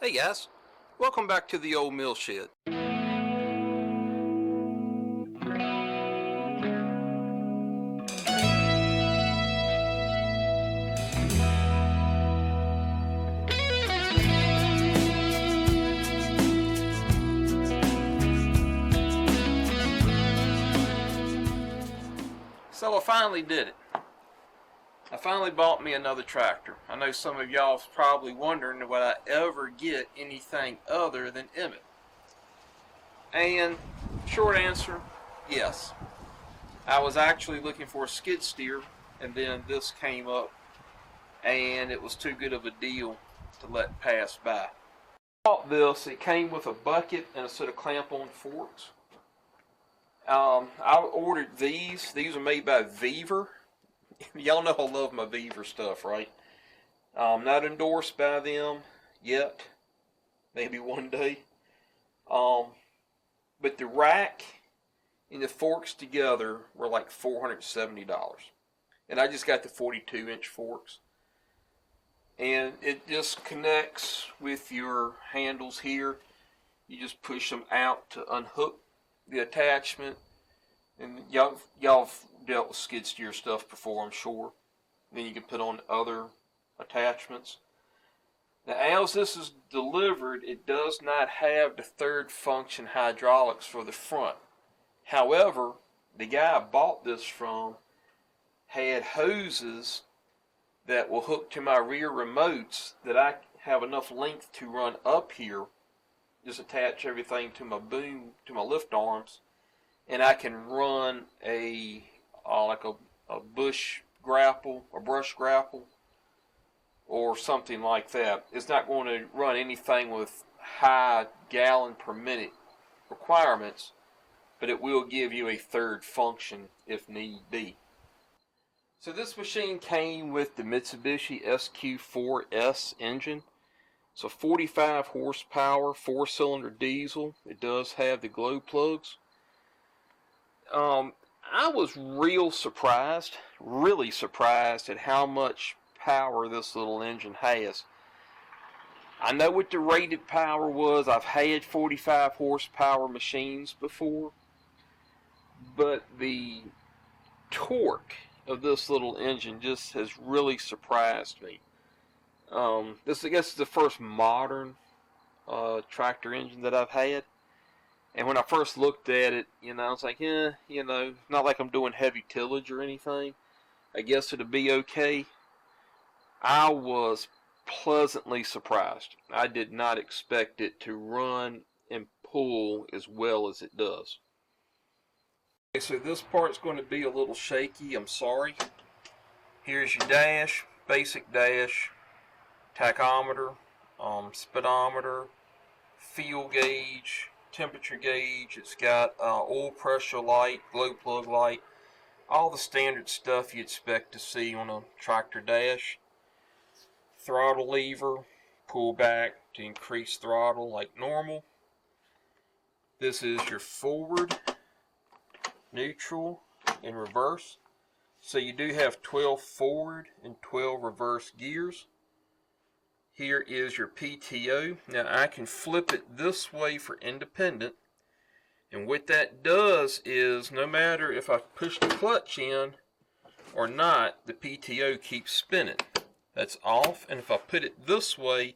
Hey guys, welcome back to the old mill shed. So I finally did it. I finally bought me another tractor. I know some of y'all probably wondering would I ever get anything other than Emmett. And short answer, yes. I was actually looking for a skid steer, and then this came up, and it was too good of a deal to let pass by. I bought this. It came with a bucket and a set of clamp-on forks. I ordered these. These are made by Veaver. Y'all know I love my Veaver stuff, right? Not endorsed by them yet. Maybe one day. But the rack and the forks together were like $470. And I just got the 42-inch forks. And it just connects with your handles here. You just push them out to unhook the attachment. And y'all have dealt with skid steer stuff before, I'm sure. Then you can put on other attachments. Now, as this is delivered, it does not have the third function hydraulics for the front. However, the guy I bought this from had hoses that will hook to my rear remotes that I have enough length to run up here. Just attach everything to my boom, to my lift arms, and I can run a bush grapple, a brush grapple, or something like that. It's not going to run anything with high gallon per minute requirements, but it will give you a third function if need be. So this machine came with the Mitsubishi SQ4S engine. It's a 45 horsepower, 4-cylinder diesel. It does have the glow plugs. I was really surprised at how much power this little engine has. I know what the rated power was. I've had 45 horsepower machines before, but the torque of this little engine just has really surprised me. This, I guess, is the first modern tractor engine that I've had. And when I first looked at it, I was like, not like I'm doing heavy tillage or anything. I guess it'll be okay. I was pleasantly surprised. I did not expect it to run and pull as well as it does. Okay, so this part's going to be a little shaky. I'm sorry. Here's your dash, basic dash, tachometer, speedometer, fuel gauge, temperature gauge. It's got oil pressure light, glow plug light, all the standard stuff you expect to see on a tractor dash. Throttle lever, pull back to increase throttle like normal. This is your forward, neutral, and reverse. So you do have 12 forward and 12 reverse gears. Here is your PTO. Now I can flip it this way for independent. And what that does is no matter if I push the clutch in or not, the PTO keeps spinning. That's off. And if I put it this way,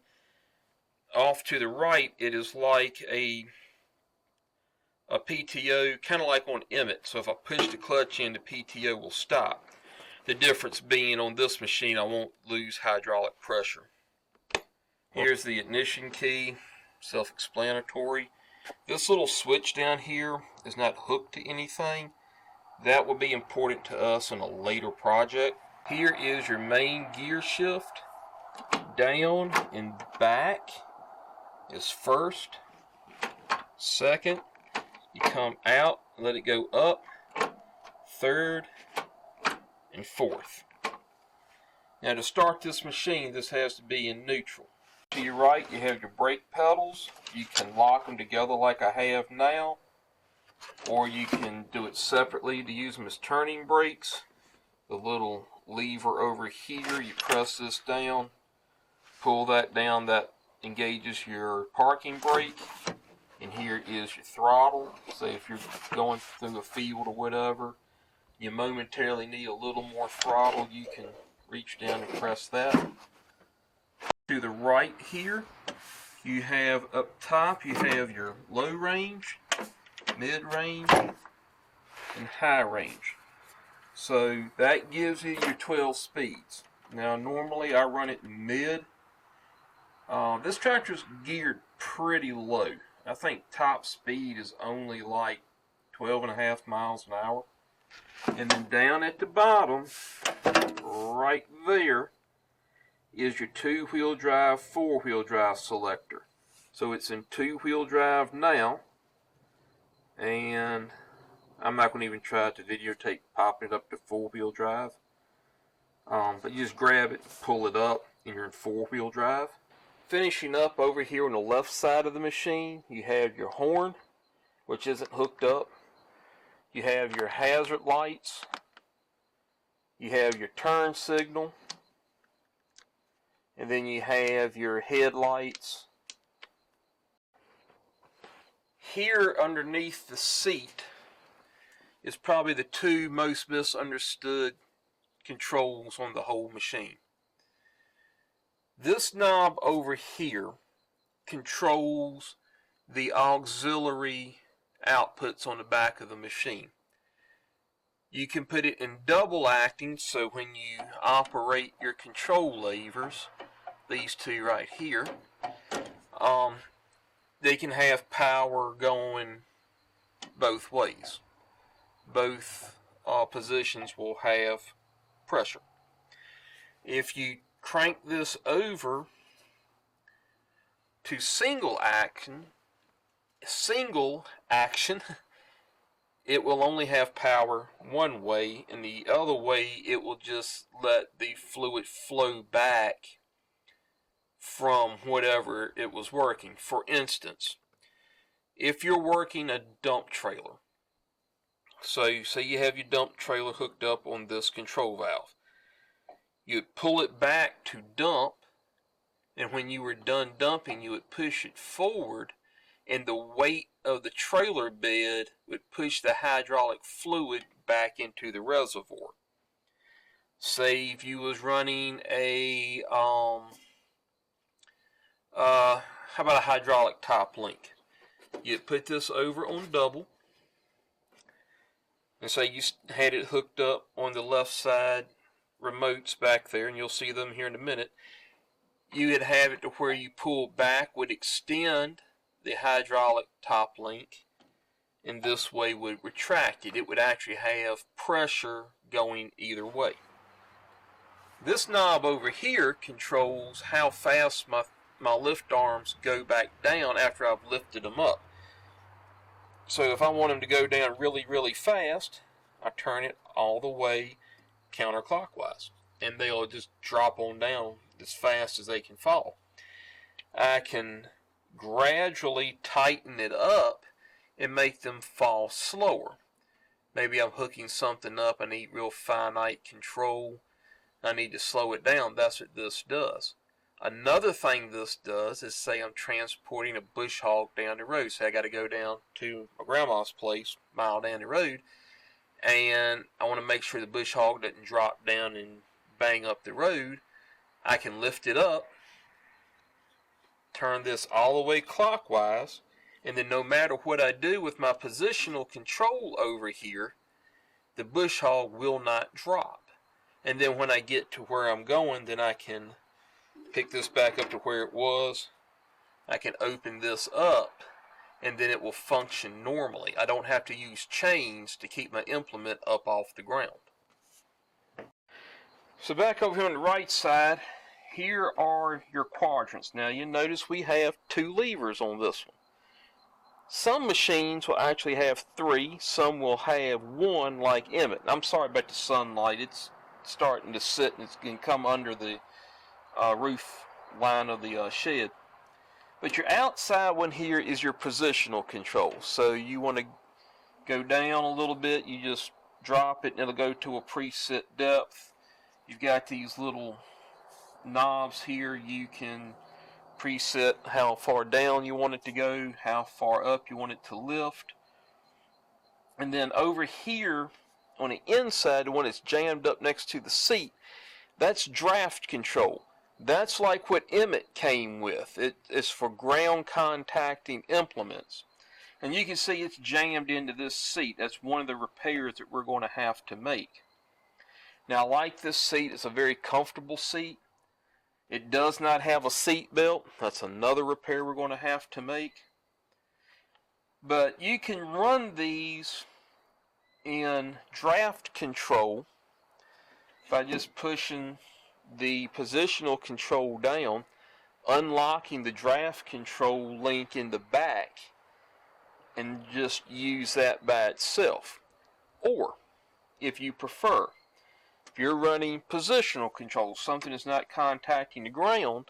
off to the right, it is like a PTO, kind of like on Emmett. So if I push the clutch in, the PTO will stop. The difference being on this machine, I won't lose hydraulic pressure. Here's the ignition key, self-explanatory. This little switch down here is not hooked to anything. That will be important to us in a later project. Here is your main gear shift. Down and back is first. Second, you come out, let it go up. Third and fourth. Now to start this machine, this has to be in neutral. To your right, you have your brake pedals. You can lock them together like I have now, or you can do it separately to use them as turning brakes. The little lever over here, you press this down, pull that down, that engages your parking brake, and here is your throttle. So if you're going through a field or whatever, you momentarily need a little more throttle, you can reach down and press that. To the right here, you have up top, you have your low range, mid range, and high range. So that gives you your 12 speeds. Now normally I run it mid. This tractor's geared pretty low. I think top speed is only like 12.5 miles an hour. And then down at the bottom, right there, is your 2-wheel drive, 4-wheel drive selector. So it's in 2-wheel drive now, and I'm not going to even try to videotape popping it up to 4-wheel drive. But you just grab it, pull it up, and you're in 4-wheel drive. Finishing up over here on the left side of the machine, you have your horn, which isn't hooked up. You have your hazard lights. You have your turn signal. And then you have your headlights. Here underneath the seat is probably the two most misunderstood controls on the whole machine. This knob over here controls the auxiliary outputs on the back of the machine. You can put it in double acting, so when you operate your control levers, these two right here, they can have power going both ways. Both positions will have pressure. If you crank this over to single action, it will only have power one way, and the other way it will just let the fluid flow back from whatever it was working. For instance, if you're working a dump trailer, so say you have your dump trailer hooked up on this control valve, you would pull it back to dump, and when you were done dumping, you would push it forward, and the weight of the trailer bed would push the hydraulic fluid back into the reservoir. Say if you was running a how about a hydraulic top link? You'd put this over on double, and say you had it hooked up on the left side remotes back there, and you'll see them here in a minute. You would have it to where you pull back would extend the hydraulic top link, and this way would retract it. It would actually have pressure going either way. This knob over here controls how fast my lift arms go back down after I've lifted them up. So if I want them to go down really, really fast, I turn it all the way counterclockwise, and they'll just drop on down as fast as they can fall. I can gradually tighten it up and make them fall slower. Maybe I'm hooking something up, I need real finite control, I need to slow it down. That's what this does. Another thing this does is, say I'm transporting a bush hog down the road. Say I got to go down to my grandma's place, a mile down the road, and I want to make sure the bush hog doesn't drop down and bang up the road. I can lift it up, turn this all the way clockwise, and then no matter what I do with my positional control over here, the bush hog will not drop. And then when I get to where I'm going, then I can pick this back up to where it was. I can open this up, and then it will function normally. I don't have to use chains to keep my implement up off the ground. So back over here on the right side, here are your quadrants. Now you notice we have 2 levers on this one. Some machines will actually have 3, some will have 1 like Emmett. I'm sorry about the sunlight, it's starting to sit and it's going to come under the roof line of the shed. But your outside one here is your positional control. So you want to go down a little bit, you just drop it and it'll go to a preset depth. You've got these little knobs here. You can preset how far down you want it to go, how far up you want it to lift. And then over here on the inside, the one that's jammed up next to the seat, that's draft control. That's like what Emmett came with. It is for ground contacting implements. And you can see it's jammed into this seat. That's one of the repairs that we're going to have to make. Now, I like this seat. It's a very comfortable seat. It does not have a seat belt. That's another repair we're going to have to make. But you can run these in draft control by just pushing the positional control down, unlocking the draft control link in the back, and just use that by itself. Or, if you prefer, if you're running positional control, something that's not contacting the ground,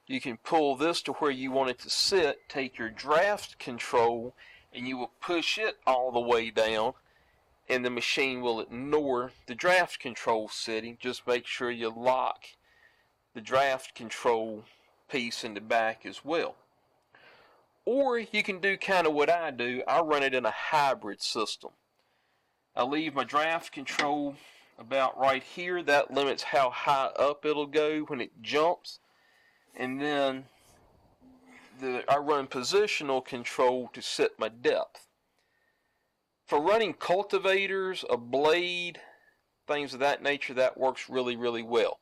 you can pull this to where you want it to sit, take your draft control, and you will push it all the way down, and the machine will ignore the draft control setting. Just make sure you lock the draft control piece in the back as well. Or you can do kind of what I do. I run it in a hybrid system. I leave my draft control about right here. That limits how high up it'll go when it jumps. And then I run positional control to set my depth. For running cultivators, a blade, things of that nature, that works really, really well.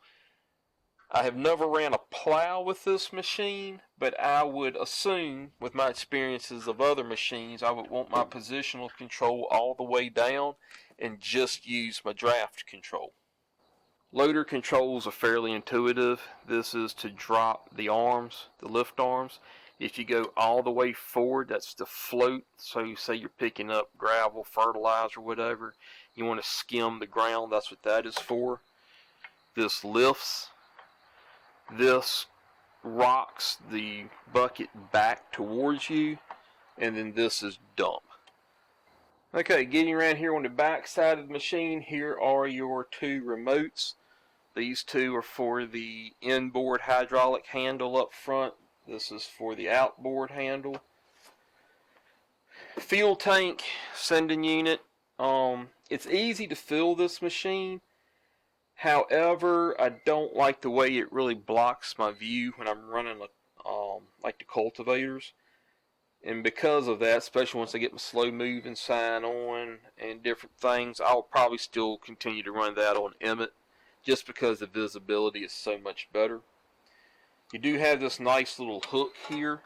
I have never ran a plow with this machine, but I would assume, with my experiences of other machines, I would want my positional control all the way down and just use my draft control. Loader controls are fairly intuitive. This is to drop the arms, the lift arms. If you go all the way forward, that's to float. So say you're picking up gravel, fertilizer, whatever. You want to skim the ground, that's what that is for. This lifts. This rocks the bucket back towards you. And then this is dump. Okay, getting around here on the back side of the machine, here are your two remotes. These two are for the inboard hydraulic handle up front. This is for the outboard handle. Fuel tank, sending unit. It's easy to fill this machine. However, I don't like the way it really blocks my view when I'm running like the cultivators. And because of that, especially once I get my slow moving sign on and different things, I'll probably still continue to run that on Emmett just because the visibility is so much better. You do have this nice little hook here,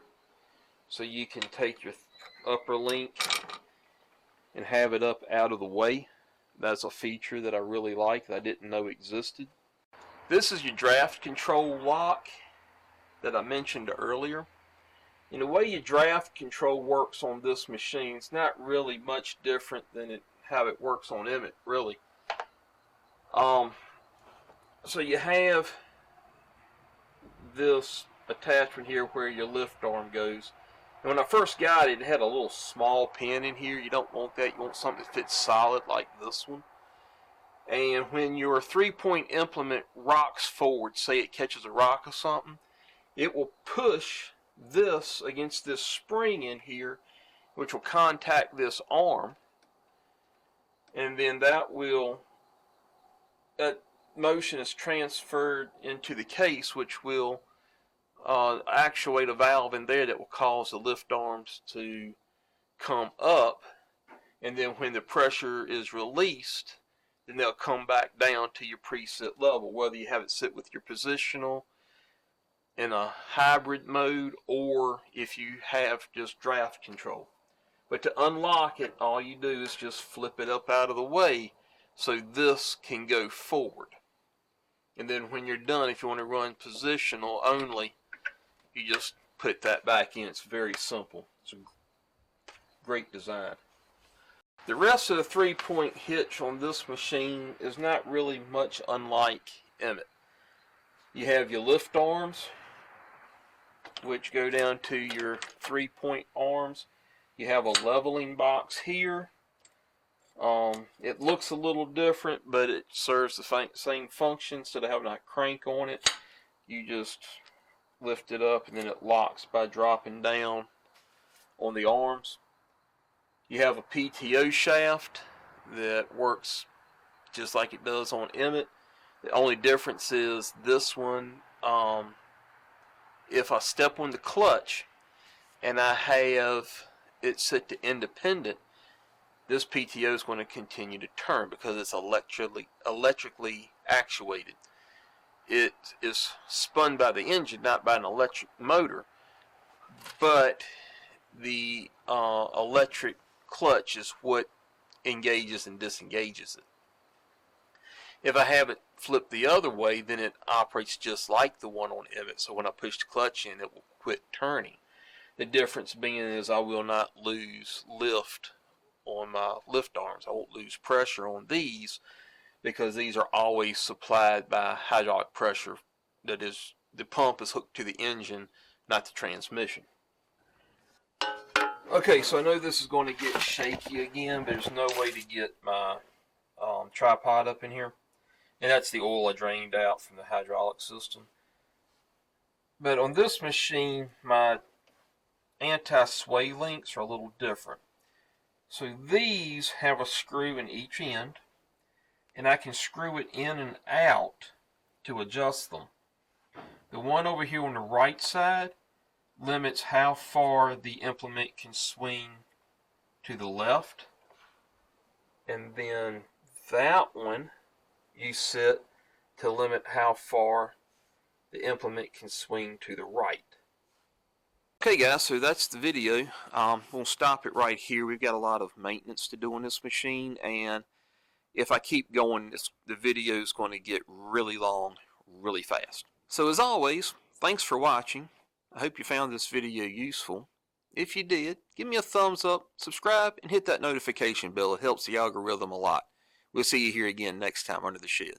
so you can take your upper link and have it up out of the way. That's a feature that I really like that I didn't know existed. This is your draft control lock that I mentioned earlier. And the way your draft control works on this machine, it's not really much different than how it works on Emmett, really. So you have this attachment here where your lift arm goes. And when I first got it, it had a little small pin in here. You don't want that. You want something that fits solid like this one. And when your 3-point implement rocks forward, say it catches a rock or something, it will push this against this spring in here, which will contact this arm, and then that motion is transferred into the case, which will actuate a valve in there that will cause the lift arms to come up, and then when the pressure is released, then they'll come back down to your preset level, whether you have it sit with your positional in a hybrid mode or if you have just draft control. But to unlock it, all you do is just flip it up out of the way so this can go forward. And then when you're done, if you want to run positional only, you just put that back in. It's very simple. It's a great design. The rest of the 3-point hitch on this machine is not really much unlike Emmett. You have your lift arms, which go down to your 3-point arms. You have a leveling box here. It looks a little different, but it serves the same function. Instead of having a crank on it, you just lift it up, and then it locks by dropping down on the arms. You have a PTO shaft that works just like it does on Emmett. The only difference is this one, if I step on the clutch and I have it set to independent, this PTO is going to continue to turn because it's electrically actuated. It is spun by the engine, not by an electric motor, but the electric clutch is what engages and disengages it. If I have it flipped the other way, then it operates just like the one on Emmett. So when I push the clutch in, it will quit turning. The difference being is I will not lose lift on my lift arms. I won't lose pressure on these because these are always supplied by hydraulic pressure. That is, the pump is hooked to the engine, not the transmission. Okay, so I know this is going to get shaky again, but there's no way to get my tripod up in here. And that's the oil I drained out from the hydraulic system. But on this machine, my anti-sway links are a little different. So these have a screw in each end, and I can screw it in and out to adjust them. The one over here on the right side limits how far the implement can swing to the left, and then that one you set to limit how far the implement can swing to the right. Okay guys, so that's the video. We'll stop it right here. We've got a lot of maintenance to do on this machine, and if I keep going, the video is going to get really long, really fast. So as always, thanks for watching. I hope you found this video useful. If you did, give me a thumbs up, subscribe, and hit that notification bell. It helps the algorithm a lot. We'll see you here again next time under the shed.